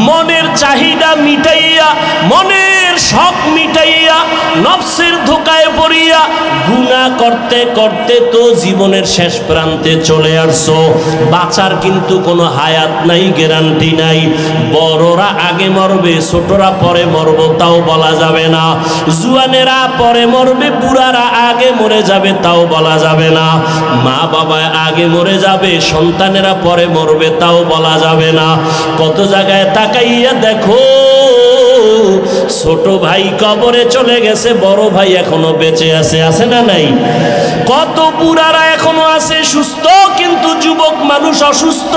মনের চাহিদা মিটাইয়া, মনের শখ মিটাইয়া, নফসের ধোকায় পড়িয়া গুনাহ করতে করতে তো জীবনের শেষ প্রান্তে চলে আসছো। বাঁচার কিন্তু কোনো হায়াত নাই, গ্যারান্টি নাই। বড়রা আগে মরবে, ছোটরা পরে মরবো তাও বলা যাবে না। জুয়ানেরা পরে মরবে, বুড়ারা আগে মরে যাবে তাও বলা যাবে না। মা বাবা আগে মরে যাবে, সন্তানেরা পরে মরবে তাও বলা যাবে না। কত জায়গায় তাকাইয়া দেখো, ছোট ভাই কবরে চলে গেছে, বড় ভাই এখনো বেঁচে আছে, আছে না নাই? কত বুড়ারা এখনো আছে সুস্থ, কিন্তু যুবক মানুষ অসুস্থ।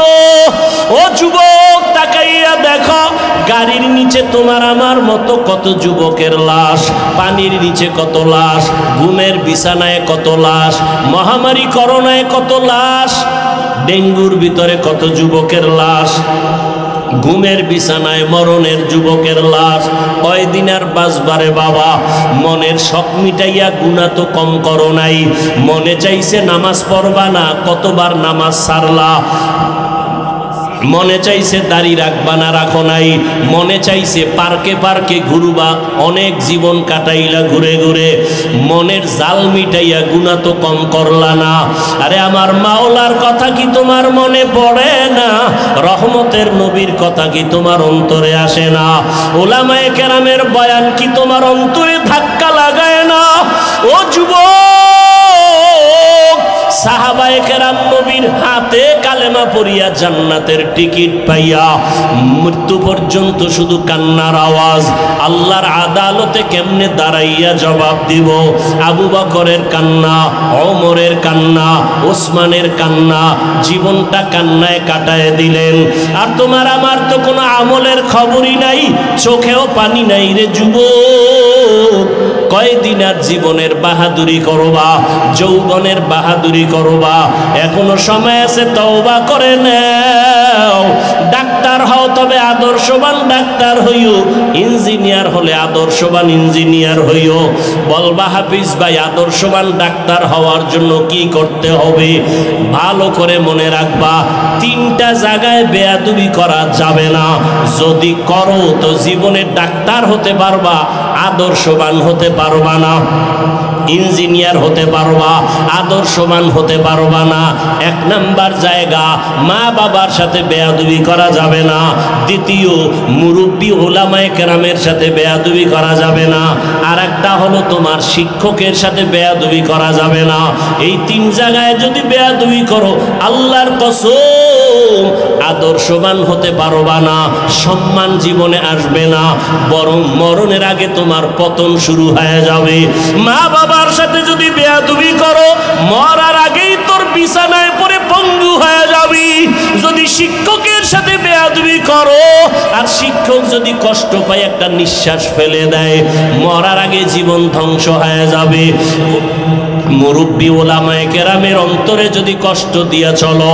ও যুবক, তাকাইয়া দেখো, গাড়ির নিচে তোমার আমার মতো কত যুবকের লাশ, পানির নিচে কত লাশ, ঘুমের বিছানায় কত লাশ, মহামারী করোনায় কত লাশ, ডেঙ্গুর ভিতরে কত যুবকের লাশ, ঘুমের বিছানায় মরণের যুবকের লাশ। কয়দিন আর বাঁচবারে বাবা? মনের শখ মিটাইয়া গুনাহ তো কম করো নাই। মনে চাইছে নামাজ পড়বা না, কতবার নামাজ ছাড়লা। মনে চাইছে দাড়ি রাখবা না, রাখো নাই। মনে চাইছে পার্কে পার্কে ঘুরবা, অনেক জীবন কাটাইলা ঘুরে ঘুরে। মনের জাল মিটাইয়া গুনাহ তো কম করলা না। আরে আমার মাওলার কথা কি তোমার মনে পড়ে না? রহমতের নবীর কথা কি তোমার অন্তরে আসে না? ওলামায়ে কেরামের বয়ান কি তোমার অন্তরে ধাক্কা লাগায় না? ও যুবক, সাহাবায়ে কেরাম নবীর হাতে কালেমা পড়িয়া জান্নাতের টিকিট পাইয়া মৃত্যু পর্যন্ত শুধু কান্নার আওয়াজ। আল্লাহর আদালতে কেমনে দাঁড়াইয়া জবাব দিব? আবু বকরের কান্না, ওমরের কান্না, ওসমানের কান্না, জীবনটা কান্নায় কাটায় দিলেন। আর তোমার আমার তো কোনো আমলের খবরই নাই, চোখেও পানি নাই রে যুবক। কয়দিন আর জীবনের বাহাদুরি করবা, যৌবনের বাহাদুরি করবা? এখনো সময় আছে, তওবা করে নাও। ডাক্তার হও, তবে আদর্শবান ডাক্তার হইও। ইঞ্জিনিয়ার হলে আদর্শবান ইঞ্জিনিয়ার হইও। বলবা হাফিজ ভাই, আদর্শবান ডাক্তার হওয়ার জন্য কি করতে হবে? ভালো করে মনে রাখবা, 3টা জায়গায় বেয়াদবি করা যাবে না। যদি করো তো জীবনে ডাক্তার হতে পারবা, আদর্শবান হতে পারবা না। ইঞ্জিনিয়ার হতে পারবা, আদর্শবান হতে পারবা না। 1 নাম্বার জায়গা, মা বাবার সাথে বেয়াদবি করা যাবে না। দ্বিতীয়, মুরব্বী ওলামায়ে কেরামের সাথে বেয়াদবি করা যাবে না। আর একটা হলো তোমার শিক্ষকের সাথে বেয়াদবি করা যাবে না। এই 3 জায়গায় যদি বেয়াদবি করো, আল্লাহর কসম আদর্শবান হতে পারবা না, সম্মান জীবনে আসবে না, বরং মরণের আগে তোমার পতন শুরু হয়ে যাবে। মা বাবার সাথে যদি বেয়াদবি করো, মরার আগেই তোর বিছানায় পড়ে পঙ্গু হয়ে যাবি। যদি শিক্ষকের সাথে বেয়াদবি করো আর শিক্ষক যদি কষ্ট পায় একটা নিঃশ্বাস ফেলে দেয়, মরার আগে জীবন ধ্বংস হয়ে যাবে। মুরব্বী ওলামায়ে কেরামের অন্তরে যদি কষ্ট দিয়া চলো,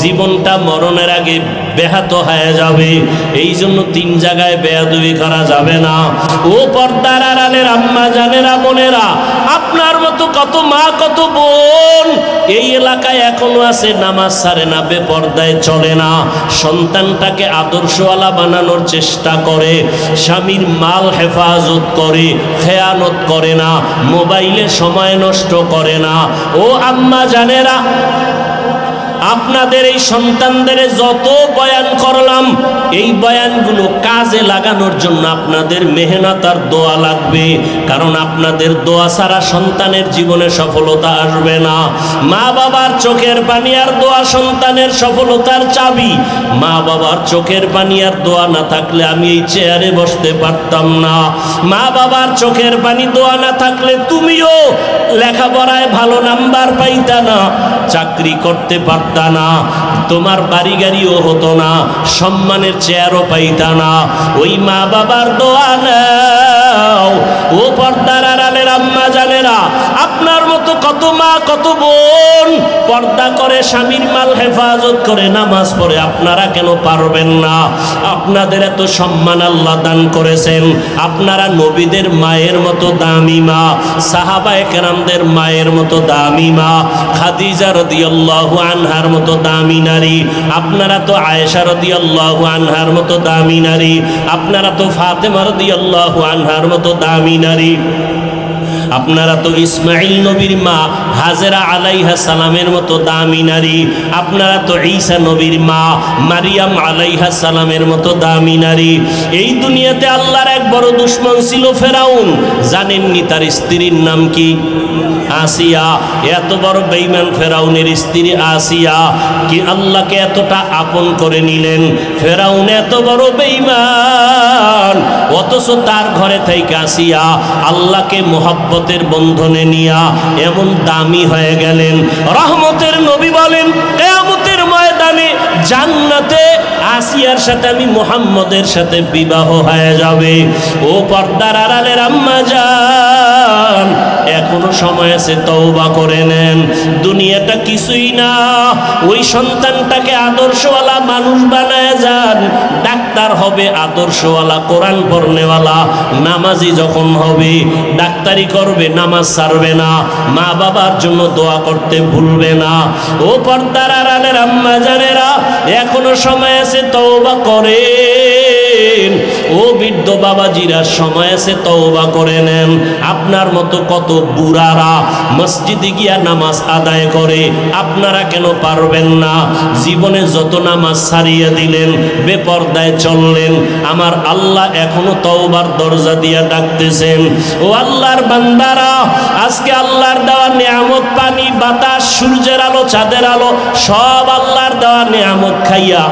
জীবনটা মরণের আগে ব্যাহত হয়ে যাবে। এই জন্য 3 জায়গায় বেয়াদবি করা যাবে না। ও পর্দার আড়ালের আম্মা জানেরা, বোনেরা, আপনার মতো কত মা কত বোন এই এলাকায় এখনো আছে, নামাজ ছাড়ে না, বেপর্দায় চলে না, সন্তানটাকে আদর্শওয়ালা বানানোর চেষ্টা করে, স্বামীর মাল হেফাজত করে, খেয়ানত করে না, মোবাইলে সময় নষ্ট করে না। ও আম্মা জানেরা, আপনাদের এই সন্তানদের যত বয়ান করলাম, এই বয়ানগুলো কাজে লাগানোর জন্য আপনাদের মেহনত আর দোয়া লাগবে। কারণ আপনাদের দোয়া ছাড়া সন্তানের জীবনে সফলতা আসবে না। মা বাবার চোখের পানি আর দোয়া সন্তানের সফলতার চাবি। মা বাবার চোখের পানি আর দোয়া না থাকলে আমি এই চেয়ারে বসতে পারতাম না। মা বাবার চোখের পানি দোয়া না থাকলে তুমিও লেখাপড়ায় ভালো নাম্বার পাইতা না, চাকরি করতে পারতা না, তোমার বাড়ি গাড়িও হতো না, সম্মানের চেয়ারও পাইতা না। ওই মা বাবার দোয়া নাও। ও পর্দার আড়ালের আম্মা জানেরা, আপনার মতো কত মা কত বোন পর্দা করে, স্বামীর মাল হেফাজত করে, নামাজ পড়ে, আপনারা কেন পারবেন না? আপনাদের এত সম্মান আল্লাহ দান করেছেন। আপনারা নবীদের মায়ের মতো দামি মা, সাহাবায়ে কেরামদের মায়ের মতো দামি মা, খাদিজা রাদিয়াল্লাহু আনহার মতো দামি নারী। আপনারা তো আয়েশা রাদিয়াল্লাহু আনহার মতো দামি নারী। আপনারা তো ফাতেমা রাদিয়াল্লাহু আনহার মতো দামি নারী। আপনারা তো ইসমাইল নবীর মা হাজেরা আলাইহা সালামের মতো দামি নারী। আপনারা তো ঈসা নবীর মা মারিয়াম আলাইহা সালামের মতো দামি নারী। এই দুনিয়াতে আল্লাহর এক বড় দুশমন ছিল ফেরাউন। জানেননি তার স্ত্রীর নাম কি? আসিয়া। এত বড় বেঈমান ফেরাউনের স্ত্রী আসিয়া কি আল্লাহকে এতটা আপন করে নিলেন। ফেরাউন এত বড় বেঈমান, অথচ তার ঘরে থেকে আসিয়া আল্লাহকে মোহাব্বতের বন্ধনে নিয়া এমন দামি হয়ে গেলেন। রহমতের নবী বলেন, কিয়ামতের ময়দানে জান্নাতে আসিয়ার সাথে আমি মুহাম্মদের সাথে বিবাহ হয়ে যাবে। ও পর্দার আড়ালের আম্মা জান, এখনো সময় আছে, তওবা করে নেন। দুনিয়াটা কিছুই না। ওই সন্তানটাকে আদর্শওয়ালা মানুষ বানায় যান। ডাক্তার হবে আদর্শওয়ালা, কোরআন পড়নেওয়ালা, নামাজি যখন হবে ডাক্তারি করবে, নামাজ ছাড়বে না, মা বাবার জন্য দোয়া করতে ভুলবে না। ও পর্দার আড়ালের আম্মা জানেরা, এখনো সময় আছে, তওবা করেন। ও বৃদ্ধ বাবাজিরা, সময় আছে, তওবা করে নেন। আপনার মতো কত বুড়ারা মসজিদে গিয়া নামাজ আদায় করে, আপনারা কেন পারবেন না? জীবনে যত নামাজ ছাড়িয়ে দিলেন, বেপর্দায় চললেন, আমার আল্লাহ এখনো তওবার দরজা দিয়া ডাকতেছেন। ও আল্লাহর বান্দারা, আজকে আল্লাহর দেওয়া নিয়ামত, পানি, বাতাস, সূর্যের আলো, চাঁদের আলো, সব আল্লাহর দেওয়া নিয়ামত খাইয়া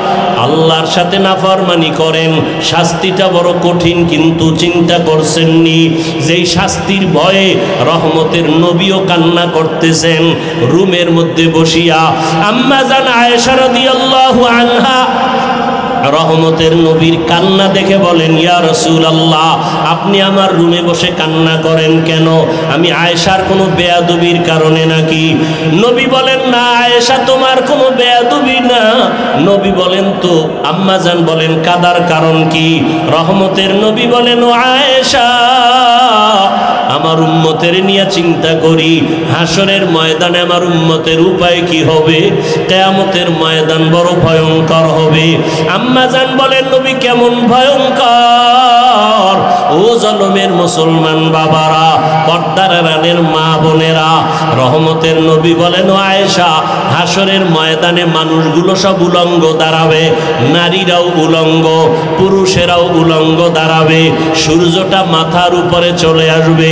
আল্লাহর সাথে নাফরমানি করেন। শাস্তিটা বড় কঠিন, কিন্তু চিন্তা করছেননি যেই শাস্তির ভয়ে রহমতের নবীও কান্না করতেছেন রুমের মধ্যে বসিয়া। আম্মা জান আয়েশা রাদিয়াল্লাহু আনহা রহমতের নবীর কান্না দেখে বলেন, ইয়া রাসূলুল্লাহ, আপনি আমার রুমে বসে কান্না করেন কেন? আমি আয়েশার কোনো বেয়াদবির কারণে নাকি? নবী বলেন, না আয়েশা, তোমার কোনো বেয়াদবি না। নবী বলেন, তো আম্মা জান বলেন, কাদার কারণ কি? রহমতের নবী বলেন, ও আয়েশা, আমার উম্মতের নিয়ে চিন্তা করি। হাসরের ময়দানে আমার উম্মতের উপায় কি হবে? কিয়ামতের ময়দান বড় ভয়ঙ্কর হবে। আম্মা জান বলেন, নবী কেমন ভয়ঙ্কর? ও জলমের মুসলমান বাবারা, পর্দার আড়ালের মা বোনেরা, রহমতের নবী বলেন, ও আয়েশা, হাসরের ময়দানে মানুষগুলো সব উলঙ্গ দাঁড়াবে, নারীরাও উলঙ্গ, পুরুষেরাও উলঙ্গ দাঁড়াবে। সূর্যটা মাথার উপরে চলে আসবে।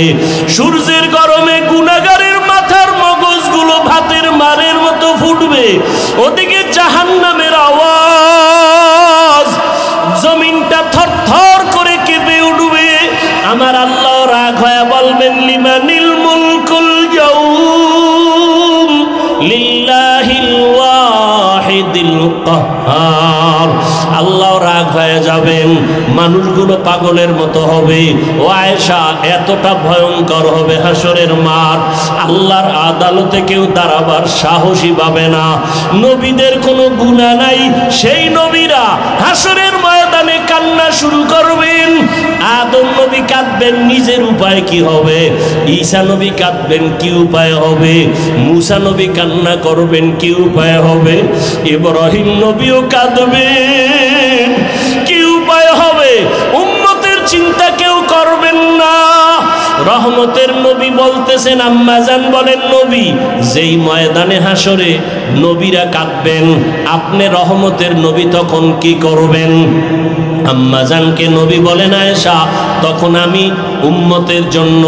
সূর্যের গরমে গুনাহগারের মাথার মগজগুলো ভাতের মারের মতো ফুটবে। ওদিকে জাহান্নামের আওয়াজ, জমিনটা থরথর করে কেঁপে উঠবে। আমার আল্লাহ রাগ হয়ে বলবেন, লিমানিল মুলকুল ইয়াউম লিল্লাহিল ওয়াহিদিল আর আল্লাহ রাগ হয়ে যাবেন, মানুষগুলো পাগলের মতো হবে। ও আয়েশা, এতটা ভয়ঙ্কর হবে হাসরের মাঠ, আল্লাহর আদালতে কেউ দাঁড়াবার সাহসী পাবে না। নবীদের কোনো গুনাহ নাই, সেই নবীরা হাসরের ময়দানে কান্না শুরু করবেন। আদম নবী কাঁদবেন, নিজের উপায় কি হবে? ঈসা নবী কাঁদবেন, কি উপায় হবে? মুসা নবী কান্না করবেন, কি উপায় হবে? ইব্রাহিম নবীও কাঁদবেন, কি উপায় হবে? উম্মতের চিন্তা কেউ করবেন না। রহমতের নবী বলতেছেন, আম্মাজান বলেন, নবী যেই ময়দানে হাসরে নবীরা কাঁদবেন, আপনি রহমতের নবী তখন কি করবেন? আম্মাজানকে নবী বলেন, আয়েশা, তখন আমি উম্মতের জন্য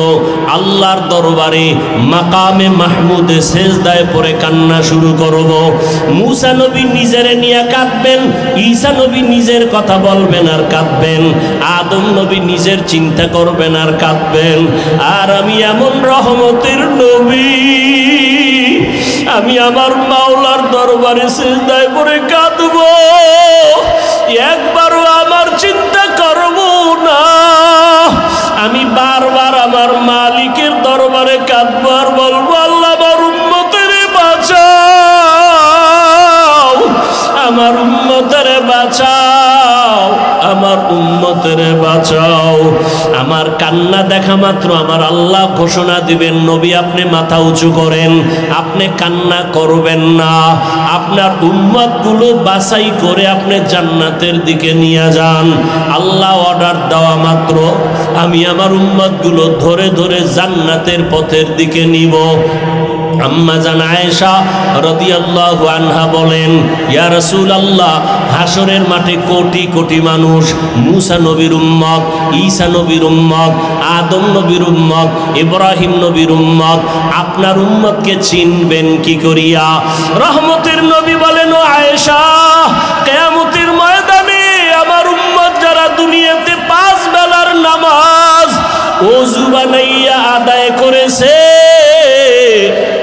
আল্লাহর দরবারে মাকামে মাহমুদে সেজদায় পড়ে কান্না শুরু করব। মুসা নবী নিজেরে নিয়ে কাঁদবেন, ঈসা নবী নিজের কথা বলবেন আর কাঁদবেন, আদম নবী নিজের চিন্তা করবেন আর কাঁদবেন। আর আমি এমন রহমতের নবী, আমি আমার মাওলার দরবারে সিজদায় পড়ে কাঁদব, একবারও আমার চিন্তা করব না। আমি বারবার আমার মালিকের দরবারে কাঁদব আর বলবো, আল্লাহ আমার উম্মতের বাঁচাও, আমার উম্মতের বাঁচাও, আমার উম্মতের বাঁচাও। আমার কান্না দেখা মাত্র আমার আল্লাহ ঘোষণা দিবেন, নবী আপনি মাথা উঁচু করেন, আপনি কান্না করবেন না, আপনার উম্মতগুলো বাছাই করে আপনি জান্নাতের দিকে নিয়ে যান। আল্লাহ অর্ডার দেওয়া মাত্র আমি আমার উম্মতগুলো ধরে ধরে জান্নাতের পথের দিকে নিব। আম্মা জান আয়েশা রাদিয়াল্লাহু আনহা বলেন, ইয়া রাসূলুল্লাহ, হাসরের মাঠে কোটি কোটি মানুষ, মুসা নবীর উম্মত, ঈসা নবীর উম্মত, আদম নবীর উম্মত, ইব্রাহিম নবীর উম্মত, আপনার উম্মতকে চিনবেন কি করিয়া? রহমতের নবী বলেন, ও আয়েশা, কিয়ামতের ময়দানে আমার উম্মত যারা দুনিয়াতে 5 বেলার নামাজ ওযু বানাইয়া আদায় করেছে,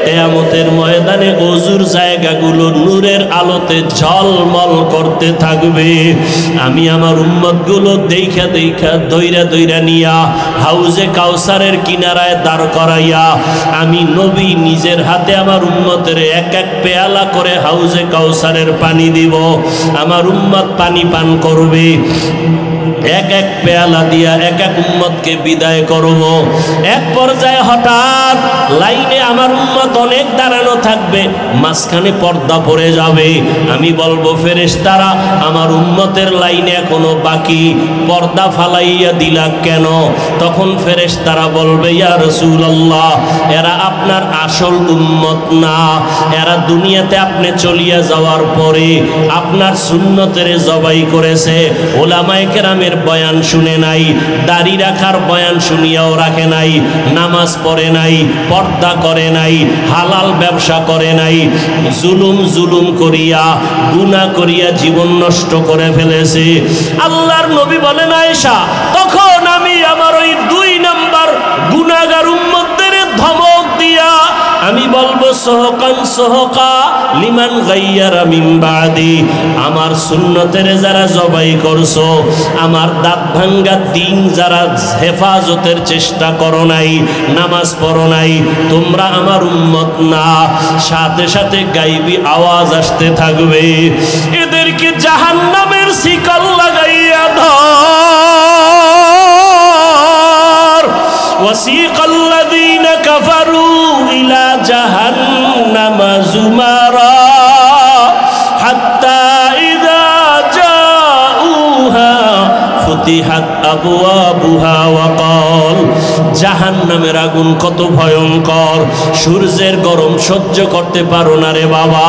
কিয়ামতের ময়দানে ওযুর জায়গাগুলো নূরের আলোতে ঝলমল করতে থাকবে। আমি আমার উম্মতগুলো দেখা দেখা দইরা দইরা নিয়া হাউজে কাউসারের কিনারায় দাঁড় করাইয়া আমি নবী নিজের হাতে আমার উম্মতের এক এক পেয়ালা করে হাউজে কাউসারের পানি দিব। আমার উম্মত পানি পান করবে, এক এক পেয়ালা দিয়া এক এক উম্মতকে বিদায় করব। এক পর্যায়ে হঠাৎ লাইনে আমার উম্মত অনেক দাঁড়ানো থাকবে, মাঝখানে পর্দা পড়ে যাবে। আমি বলবো, ফেরেশতারা, আমার উম্মতের লাইনে এখনো বাকি, পর্দা ফালাইয়া দিলা কেন? তখন ফেরেশতারা বলবে, ইয়া রাসূলুল্লাহ, এরা আপনার আসল উম্মত না, এরা দুনিয়াতে আপনি চলিয়া যাওয়ার পরে আপনার সুন্নতের জবাই করেছে, ওলামায়ে কেরামের বয়ান শুনে নাই, দাড়ি রাখার বয়ান শুনিয়াও রাখে নাই, নামাজ পড়ে নাই, পর্দা করে নাই, হালাল ব্যবসা করে নাই, জুলুম করিয়া গুনাহ করিয়া জীবন নষ্ট করে ফেলেছে। আল্লাহর নবী বলেন, আয়েশা, তখন আমি আমার ওই 2 নাম্বার গুনাহগার উম্মতদের ধমক দিয়া আমি বলবো, সোহকান সোহকা লিমান গাইয়ারা মিন বাদি, আমার সুন্নতের যারা জবাই করছো, আমার দাঁত ভাঙ্গা দিন যারা হেফাজতের চেষ্টা করো নাই, নামাজ পড়ো নাই, তোমরা আমার উম্মত না। সাথে সাথে গাইবি আওয়াজ আসতে থাকবে, এদেরকে জাহান্নামের শিকল লাগাইয়া ধর। ওয়াসিকাল্লাযীনা কাফারু ইলা জাহান্নামা যুমারা হাত্তা ইযা জাউহা ফুতিহাত আবওয়াবুহা ওয়া ক্বাল। জাহান্নামের আগুন কত ভয়ঙ্কর, সূর্যের গরম সহ্য করতে পারো না রে বাবা,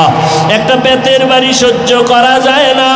একটা বেতের বাড়ি সহ্য করা যায় না।